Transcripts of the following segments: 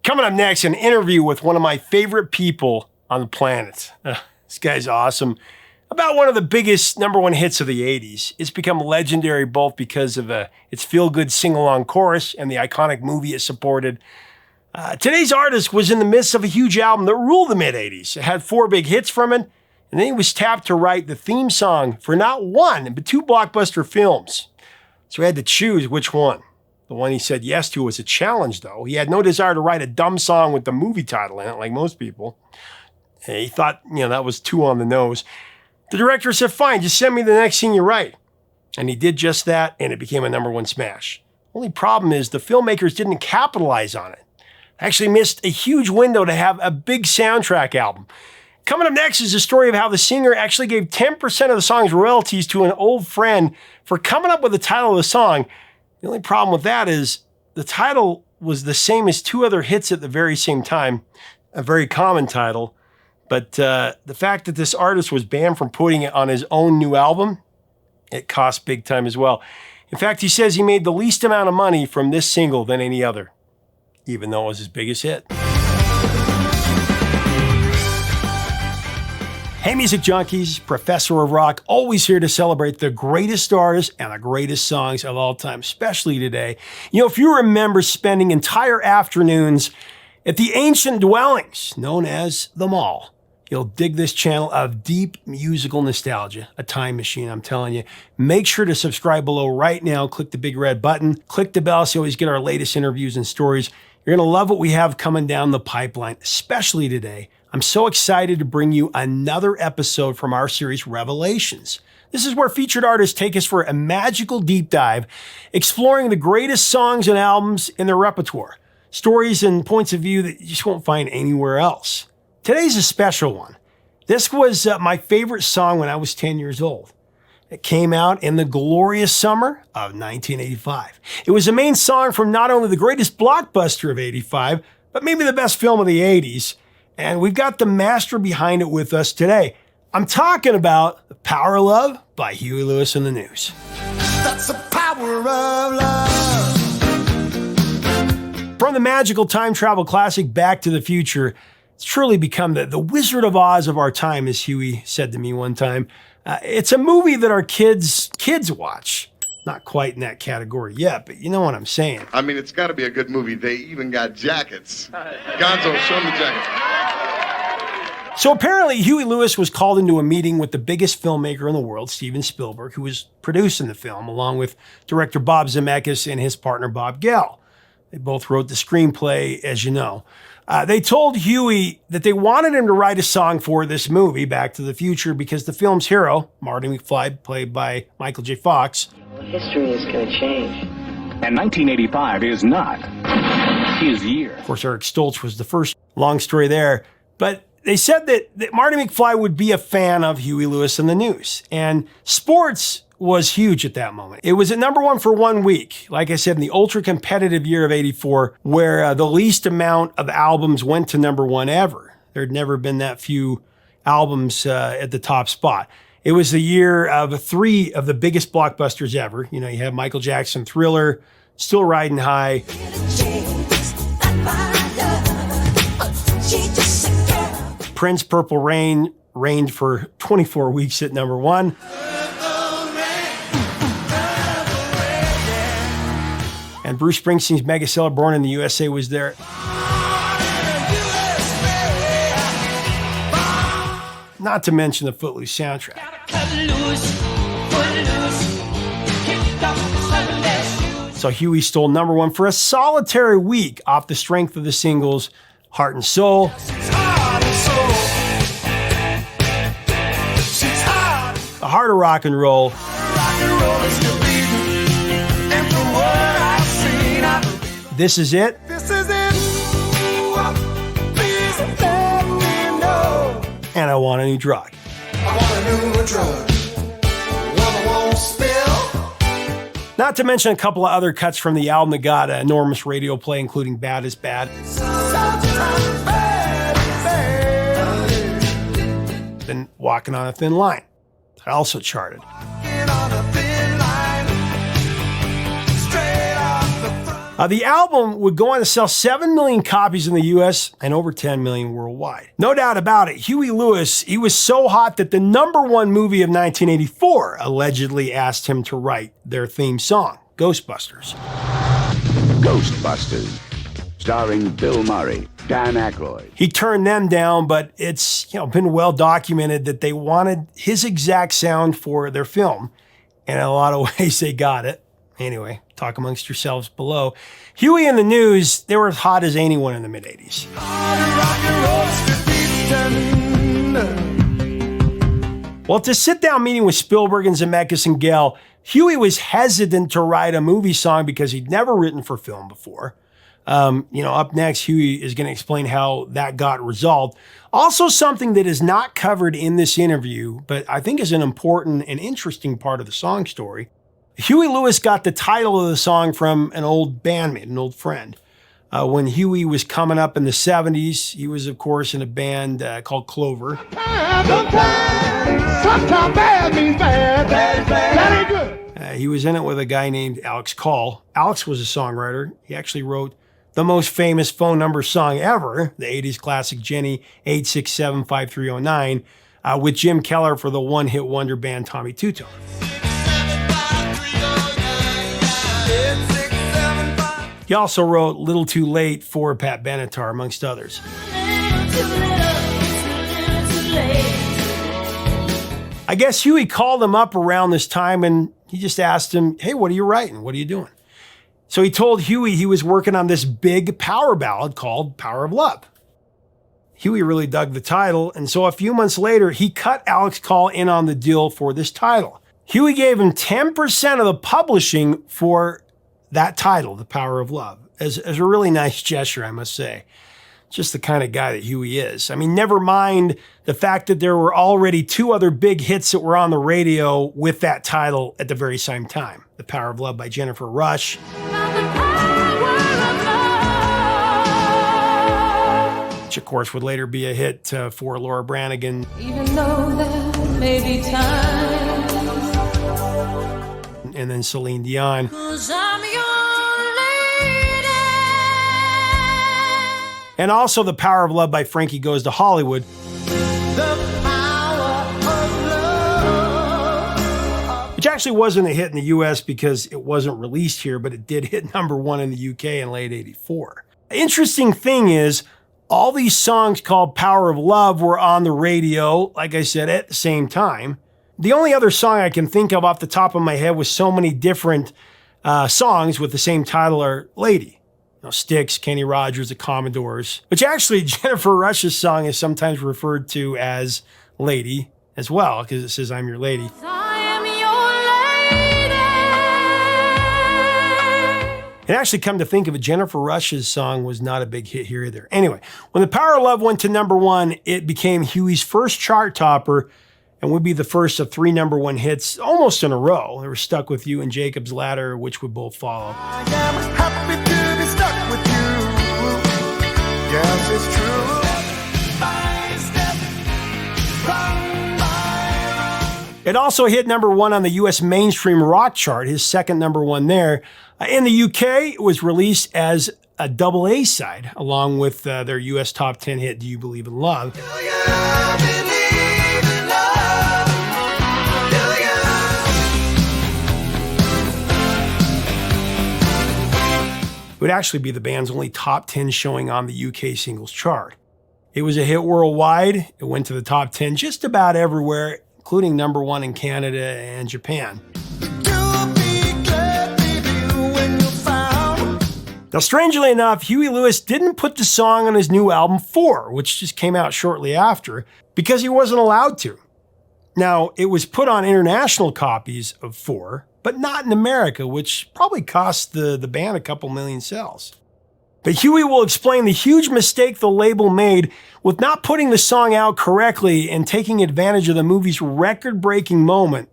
Coming up next, an interview with one of my favorite people on the planet. This guy's awesome. About one of the biggest number one hits of the 80s. It's become legendary both because of its feel-good sing-along chorus and the iconic movie it supported. Today's artist was in the midst of a huge album that ruled the mid-80s. It had 4 big hits from it, and then he was tapped to write the theme song for not one, but 2 blockbuster films. So he had to choose which one. The one he said yes to was a challenge, though. He had no desire to write a dumb song with the movie title in it, like most people. He thought, that was too on the nose. The director said, fine, just send me the next thing you write. And he did just that, and it became a number one smash. Only problem is the filmmakers didn't capitalize on it. Actually missed a huge window to have a big soundtrack album. Coming up next is the story of how the singer actually gave 10% of the song's royalties to an old friend for coming up with the title of the song. The only problem with that is the title was the same as 2 other hits at the very same time, a very common title. But the fact that this artist was banned from putting it on his own new album, it cost big time as well. In fact, he says he made the least amount of money from this single than any other, even though it was his biggest hit. Hey, music junkies, Professor of Rock, always here to celebrate the greatest artists and the greatest songs of all time, especially today. If you remember spending entire afternoons at the ancient dwellings known as the Mall, you'll dig this channel of deep musical nostalgia, a time machine, I'm telling you. Make sure to subscribe below right now. Click the big red button. Click the bell so you always get our latest interviews and stories. You're going to love what we have coming down the pipeline, especially today. I'm so excited to bring you another episode from our series, Revelations. This is where featured artists take us for a magical deep dive, exploring the greatest songs and albums in their repertoire, stories and points of view that you just won't find anywhere else. Today's a special one. This was my favorite song when I was 10 years old. It came out in the glorious summer of 1985. It was the main song from not only the greatest blockbuster of 85, but maybe the best film of the 80s. And we've got the master behind it with us today. I'm talking about The Power of Love by Huey Lewis and the News. That's the power of love. From the magical time travel classic Back to the Future, it's truly become the Wizard of Oz of our time, as Huey said to me one time. It's a movie that our kids watch. Not quite in that category yet, but you know what I'm saying. I mean, it's got to be a good movie. They even got jackets. Gonzo, show them the jackets. So apparently, Huey Lewis was called into a meeting with the biggest filmmaker in the world, Steven Spielberg, who was producing the film, along with director Bob Zemeckis and his partner Bob Gale. They both wrote the screenplay, as you know. They told Huey that they wanted him to write a song for this movie, Back to the Future, because the film's hero, Marty McFly, played by Michael J. Fox. History is going to change. And 1985 is not his year. Of course, Eric Stoltz was the first. Long story there. But they said that Marty McFly would be a fan of Huey Lewis and the News. And sports was huge at that moment. It was at number one for 1 week. Like I said, in the ultra-competitive year of 84, where the least amount of albums went to number one ever. There'd never been that few albums at the top spot. It was the year of 3 of the biggest blockbusters ever. You have Michael Jackson, Thriller, Still Riding High. Prince, Purple Rain, reigned for 24 weeks at number one. And Bruce Springsteen's mega seller, Born in the USA, was there. Not to mention the Footloose soundtrack. So Huey stole number one for a solitary week off the strength of the singles Heart and Soul, The Heart of Rock and Roll, This Is It, and I Want a New Drug. Not to mention a couple of other cuts from the album that got enormous radio play, including Bad Is Bad. Then Walking on a Thin Line. That also charted. The album would go on to sell 7 million copies in the US and over 10 million worldwide. No doubt about it, Huey Lewis, he was so hot that the #1 movie of 1984 allegedly asked him to write their theme song, Ghostbusters. Ghostbusters, starring Bill Murray, Dan Aykroyd. He turned them down, but it's been well documented that they wanted his exact sound for their film, and in a lot of ways they got it. Anyway, talk amongst yourselves below. Huey and the News, they were as hot as anyone in the mid-'80s. Well, at the sit-down meeting with Spielberg and Zemeckis and Gale, Huey was hesitant to write a movie song because he'd never written for film before. Up next, Huey is going to explain how that got resolved. Also, something that is not covered in this interview, but I think is an important and interesting part of the song story. Huey Lewis got the title of the song from an old bandmate, an old friend. When Huey was coming up in the 70s, he was, of course, in a band called Clover. Sometimes bad means bad. That ain't good. He was in it with a guy named Alex Call. Alex was a songwriter. He actually wrote the most famous phone number song ever, the 80s classic Jenny 867-5309, with Jim Keller for the one-hit wonder band Tommy Two-Tone. He also wrote Little Too Late for Pat Benatar, amongst others. I guess Huey called him up around this time and he just asked him, hey, what are you writing? What are you doing? So he told Huey he was working on this big power ballad called Power of Love. Huey really dug the title, and so a few months later, he cut Alex Call in on the deal for this title. Huey gave him 10% of the publishing for that title, The Power of Love, as a really nice gesture, I must say. Just the kind of guy that Huey is. I mean, never mind the fact that there were already 2 other big hits that were on the radio with that title at the very same time. The Power of Love by Jennifer Rush. Which, of course, would later be a hit for Laura Branigan. Even though there may be times. And then Celine Dion. 'Cause I'm your lady. And also The Power of Love by Frankie Goes to Hollywood. The power of love. Which actually wasn't a hit in the US because it wasn't released here, but it did hit #1 in the UK in late '84. Interesting thing is, all these songs called Power of Love were on the radio, like I said, at the same time. The only other song I can think of off the top of my head with so many different songs with the same title are Lady. Styx, Kenny Rogers, the Commodores, which actually Jennifer Rush's song is sometimes referred to as Lady as well, because it says, I'm your lady. I am your lady. And actually, come to think of it, Jennifer Rush's song was not a big hit here either. Anyway, when The Power of Love went to #1, it became Huey's first chart topper and would be the first of 3 #1 hits almost in a row. They were Stuck With You and Jacob's Ladder, which would both follow. I am happy to be stuck with you. Yes, it's true. It also hit #1 on the US mainstream rock chart, his second #1 there. In the UK, it was released as a double A side, along with their US top 10 hit, Do You Believe in Love? It would actually be the band's only top 10 showing on the UK singles chart. It was a hit worldwide. It went to the top 10 just about everywhere, including #1 in Canada and Japan. Now, strangely enough, Huey Lewis didn't put the song on his new album 4, which just came out shortly after, because he wasn't allowed to. Now, it was put on international copies of 4, but not in America, which probably cost the band a couple million sales. But Huey will explain the huge mistake the label made with not putting the song out correctly and taking advantage of the movie's record-breaking moment,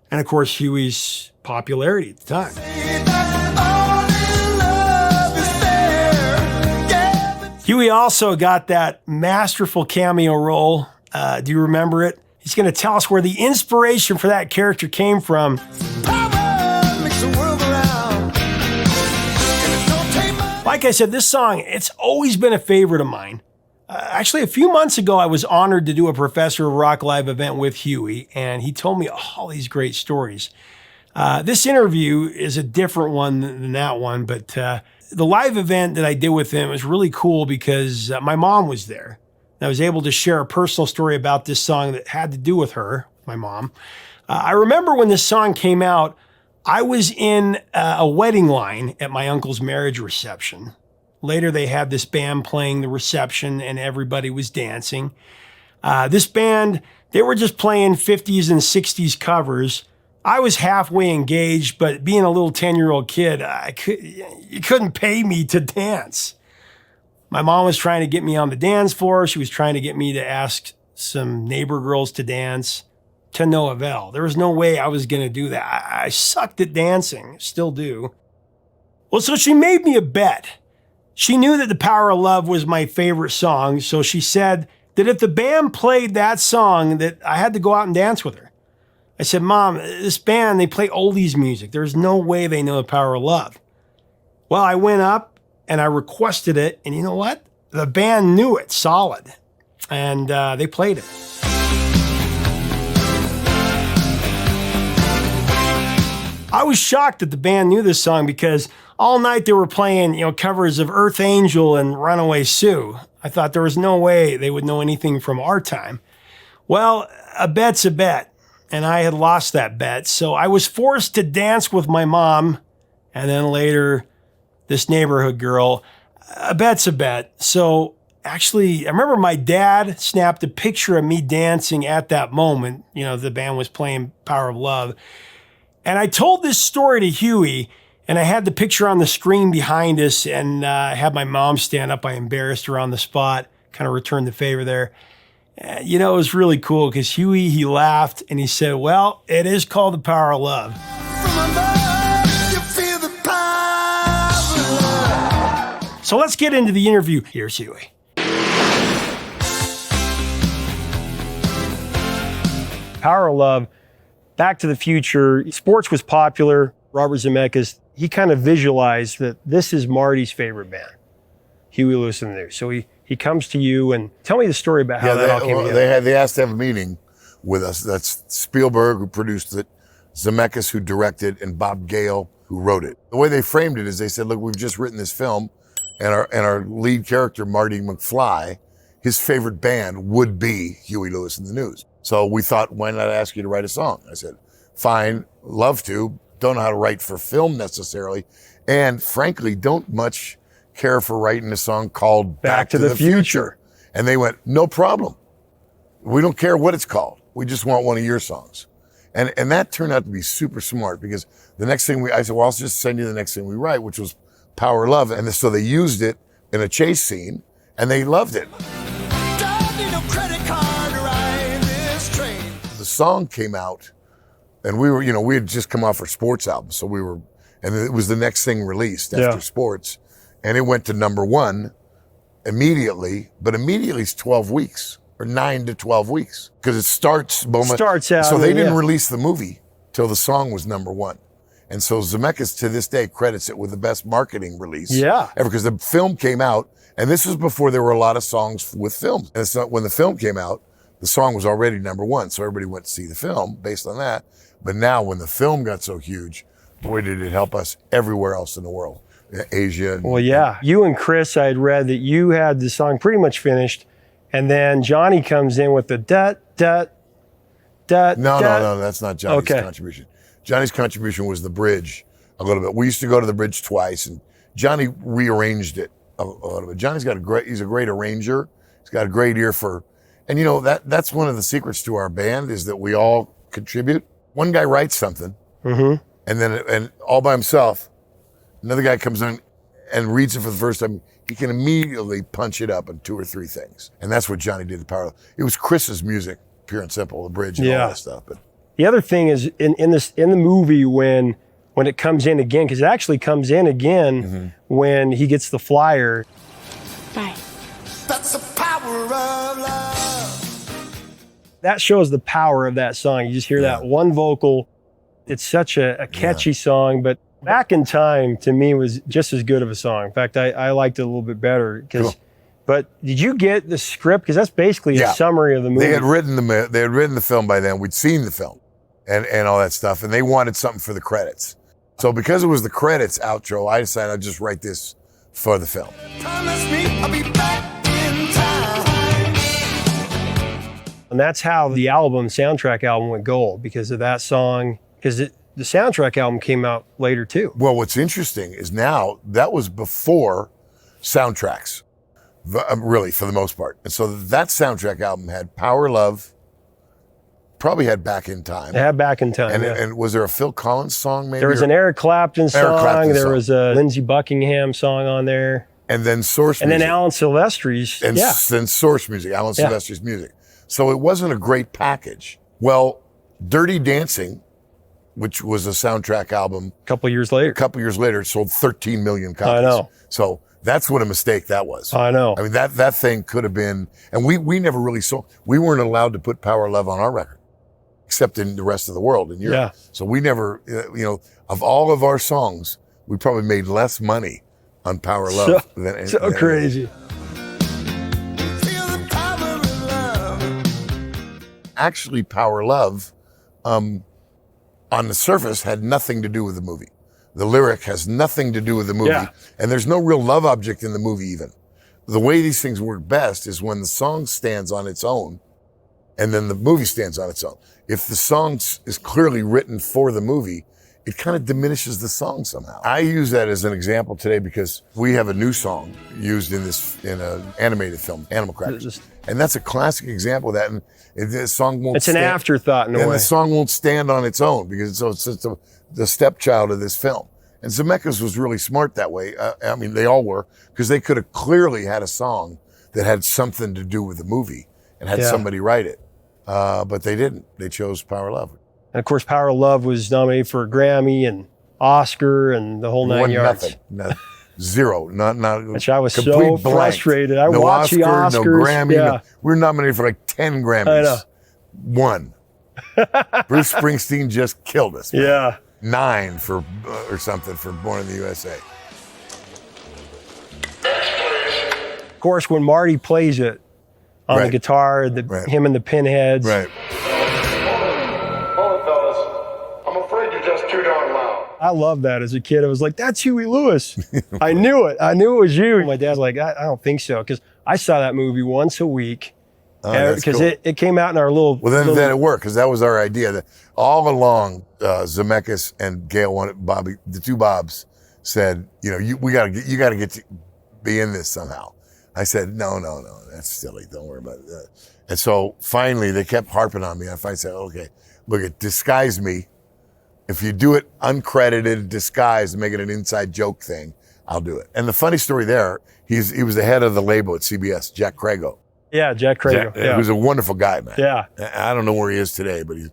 and of course, Huey's popularity at the time. Huey also got that masterful cameo role. Do you remember it? He's going to tell us where the inspiration for that character came from. Power makes the world go round. And it's no like I said, this song, it's always been a favorite of mine. Actually, a few months ago, I was honored to do a Professor of Rock Live event with Huey, and he told me all these great stories. This interview is a different one than that one, but the live event that I did with him was really cool because my mom was there. I was able to share a personal story about this song that had to do with her, my mom. I remember when this song came out, I was in a wedding line at my uncle's marriage reception. Later, they had this band playing the reception and everybody was dancing. This band, they were just playing 50s and 60s covers. I was halfway engaged, but being a little 10-year-old kid, you couldn't pay me to dance. My mom was trying to get me on the dance floor. She was trying to get me to ask some neighbor girls to dance, to no avail. There was no way I was going to do that. I sucked at dancing, still do. Well, so she made me a bet. She knew that The Power of Love was my favorite song, so she said that if the band played that song, that I had to go out and dance with her. I said, Mom, this band, they play oldies music. There's no way they know The Power of Love. Well, I went up and I requested it, and you know what? The band knew it solid, and they played it. I was shocked that the band knew this song because all night they were playing, covers of Earth Angel and Runaway Sue. I thought there was no way they would know anything from our time. Well, a bet's a bet, and I had lost that bet. So I was forced to dance with my mom, and then later, this neighborhood girl. A bet's a bet. So actually, I remember my dad snapped a picture of me dancing at that moment. The band was playing Power of Love. And I told this story to Huey, and I had the picture on the screen behind us, and I had my mom stand up. I embarrassed her on the spot, kind of returned the favor there. It was really cool because Huey, he laughed, and he said, well, it is called The Power of Love. So let's get into the interview. Here's Huey. Power of Love. Back to the Future, sports was popular. Robert Zemeckis, he kind of visualized that this is Marty's favorite band, Huey Lewis and the News. So he comes to you and tell me the story about how that all came together. They asked to have a meeting with us. That's Spielberg, who produced it, Zemeckis, who directed, and Bob Gale, who wrote it. The way they framed it is they said, look, we've just written this film, and our lead character, Marty McFly, his favorite band would be Huey Lewis and the News. So we thought, why not ask you to write a song? I said, fine, love to. Don't know how to write for film necessarily. And frankly, don't much care for writing a song called Back to the Future. And they went, no problem. We don't care what it's called. We just want one of your songs. And that turned out to be super smart because the next thing I said, well, I'll just send you the next thing we write, which was Power of Love. And so they used it in a chase scene and they loved it. The song came out and we had just come off our sports album. So and it was the next thing released after sports. And it went to number one immediately, but immediately is 12 weeks or 9 to 12 weeks because it starts out. So they didn't release the movie till the song was number one. And so Zemeckis to this day credits it with the best marketing release ever because the film came out and this was before there were a lot of songs with films. And so when the film came out, the song was already number one. So everybody went to see the film based on that. But now when the film got so huge, boy, did it help us everywhere else in the world. Asia. Well, yeah. You and Chris, I had read that you had the song pretty much finished. And then Johnny comes in with the No, that's not Johnny's contribution. Johnny's contribution was the bridge a little bit. We used to go to the bridge twice and Johnny rearranged it a little bit. Johnny's he's a great arranger. He's got a great ear for, and that's one of the secrets to our band is that we all contribute. One guy writes something and then all by himself, another guy comes in and reads it for the first time. He can immediately punch it up in 2 or 3 things. And that's what Johnny did, the power. It was Chris's music, pure and simple, the bridge and all that stuff. But the other thing is in the movie when it comes in again, because it actually comes in again when he gets the flyer. Bye. That's the power of love. That shows the power of that song. You just hear that one vocal. It's such a catchy song, but Back in Time to me was just as good of a song. In fact, I liked it a little bit better. Cool. But did you get the script? Because that's basically a summary of the movie. They had written the film by then. We'd seen the film and all that stuff, and they wanted something for the credits. So because it was the credits outro, I decided I'd just write this for the film. I'll be back in time. And that's how the soundtrack album went gold, because of that song. Because the soundtrack album came out later too. Well, what's interesting is now that was before soundtracks, really, for the most part. And so that soundtrack album had Power Love, probably had Back in Time. It had Back in Time, and, yeah. and was there a Phil Collins song maybe? There was an Eric Clapton song. There song. was a Lindsey Buckingham song on there. And then Source and music. then Alan Silvestri's. And then Source music, Alan Silvestri's music. So it wasn't a great package. Well, Dirty Dancing, which was a soundtrack album. A couple years later, it sold 13 million copies. I know. So that's what a mistake that was. I know. I mean, that thing could have been, and we never really sold, we weren't allowed to put Power Love on our record, except in the rest of the world, in Europe. Yeah. So we never, of all of our songs, we probably made less money on Power Love than crazy. Actually, Power Love, on the surface, had nothing to do with the movie. The lyric has nothing to do with the movie. Yeah. And there's no real love object in the movie even. The way these things work best is when the song stands on its own and then the movie stands on its own. If the song is clearly written for the movie, it kind of diminishes the song somehow. I use that as an example today because we have a new song used in an animated film, Animal Crackers. And that's a classic example of that. And the song won't It's an afterthought in a way. And the song won't stand on its own because it's the stepchild of this film. And Zemeckis was really smart that way. I mean, they all were, because they could have clearly had a song that had something to do with the movie and had somebody write it. But they didn't. They chose Power Love. And of course, Power Love was nominated for a Grammy and Oscar and the whole nine yards. Nothing. Zero. Not. Which I was so blank. frustrated. I no watched Oscar, the Oscars. No Grammy. Yeah. No, we were nominated for like 10 Grammys. I know. 1. Bruce Springsteen just killed us. Man. Yeah. 9 for or something for Born in the USA. Of course, when Marty plays it on the guitar, him and the Pinheads. Right. Hold it, fellas. I'm afraid you're just too darn loud. I loved that as a kid. I was like, that's Huey Lewis. I knew it. I knew it was you. My dad's like, I don't think so. Because I saw that movie once a week. Because it came out in our little... Well, then it worked, because that was our idea. That all along, Zemeckis and Gail wanted Bobby, the two Bobs, said, you got to get to be in this somehow. I said, no, that's silly. Don't worry about it. And so finally, they kept harping on me. I finally said, okay, look, disguise me. If you do it uncredited, disguise, and make it an inside joke thing, I'll do it. And the funny story there, he was the head of the label at CBS, Jack Crago. Yeah, Jack Crago. He was a wonderful guy, man. Yeah. I don't know where he is today, but he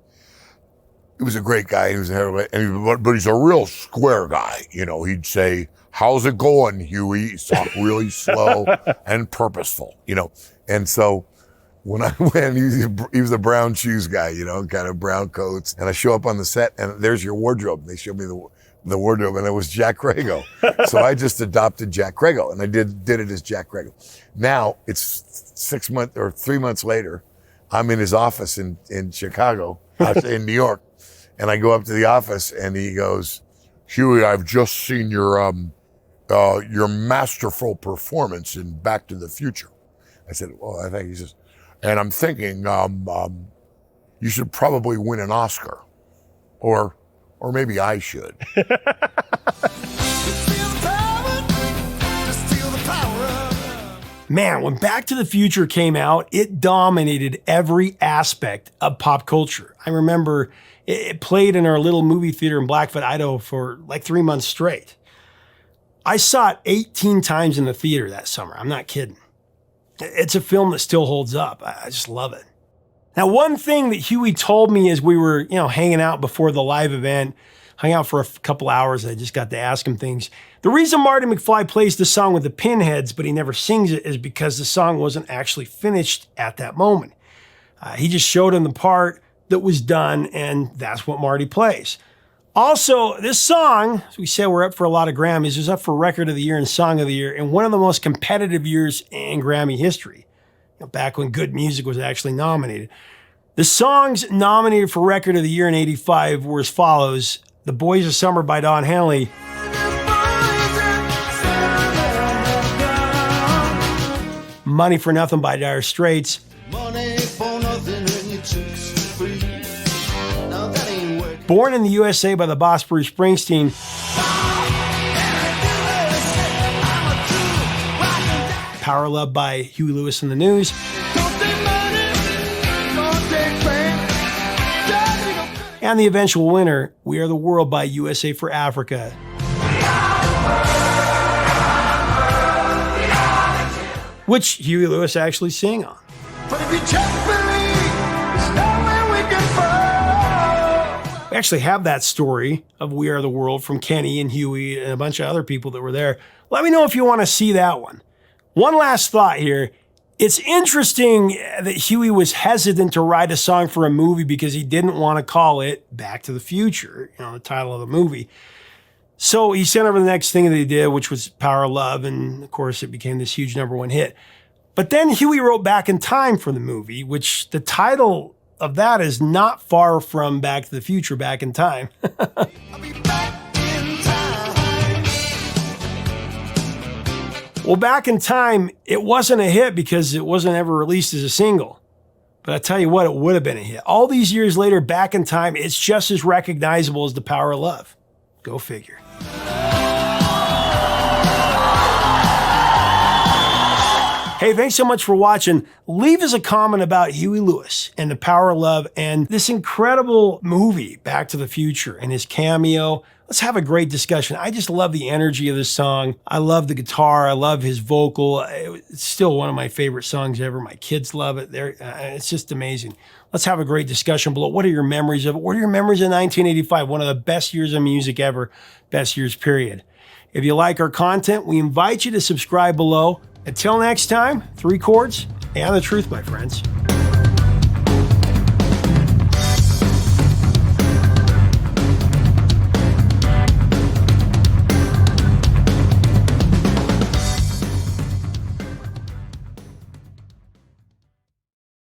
was a great guy. He was a head of it, but he's a real square guy. He'd say, "How's it going, Huey?" He'd talk really slow and purposeful, And so when I went, he was a brown shoes guy, kind of brown coats. And I show up on the set, and there's your wardrobe. And they showed me the wardrobe, and it was Jack Crago. So I just adopted Jack Crago, and I did it as Jack Crago. Now it's 3 months later. I'm in his office in Chicago, in New York, and I go up to the office, and he goes, "Huey, I've just seen your masterful performance in Back to the Future." I said, "Well, I think," he says, "and I'm thinking you should probably win an Oscar, or maybe I should." Man, when Back to the Future came out, it dominated every aspect of pop culture. I remember it played in our little movie theater in Blackfoot, Idaho for like 3 months straight. I saw it 18 times in the theater that summer. I'm not kidding. It's a film that still holds up. I just love it. Now, one thing that Huey told me as we were, hanging out before the live event, hung out for a couple hours, I just got to ask him things. The reason Marty McFly plays the song with the Pinheads, but he never sings it, is because the song wasn't actually finished at that moment. He just showed him the part that was done, and that's what Marty plays. Also, this song, as we said, we're up for a lot of Grammys. It was up for Record of the Year and Song of the Year in one of the most competitive years in Grammy history. Back when good music was actually nominated. The songs nominated for Record of the Year in '85 were as follows: The Boys of Summer by Don Henley, Money for Nothing by Dire Straits, Born in the USA by the Boss Bruce Springsteen, Power Love by Huey Lewis and the News, and the eventual winner, We Are the World by USA for Africa. Which Huey Lewis actually sang on. But if you just believe, there's nowhere we can fall. We actually have that story of We Are the World from Kenny and Huey and a bunch of other people that were there. Let me know if you want to see that one. One last thought here. It's interesting that Huey was hesitant to write a song for a movie because he didn't want to call it Back to the Future, the title of the movie. So he sent over the next thing that he did, which was Power of Love, and of course it became this huge #1 hit. But then Huey wrote Back in Time for the movie, which the title of that is not far from Back to the Future, Back in Time. I'll be back in time. Well, Back in Time, it wasn't a hit because it wasn't ever released as a single. But I tell you what, it would have been a hit. All these years later, Back in Time, it's just as recognizable as The Power of Love. Go figure. Hey, thanks so much for watching. Leave us a comment about Huey Lewis and The Power of Love and this incredible movie, Back to the Future, and his cameo. Let's have a great discussion. I just love the energy of this song. I love the guitar. I love his vocal. It's still one of my favorite songs ever. My kids love it. It's just amazing. Let's have a great discussion below. What are your memories of it? What are your memories of 1985? One of the best years of music ever. Best years, period. If you like our content, we invite you to subscribe below. Until next time, 3 chords and the truth, my friends.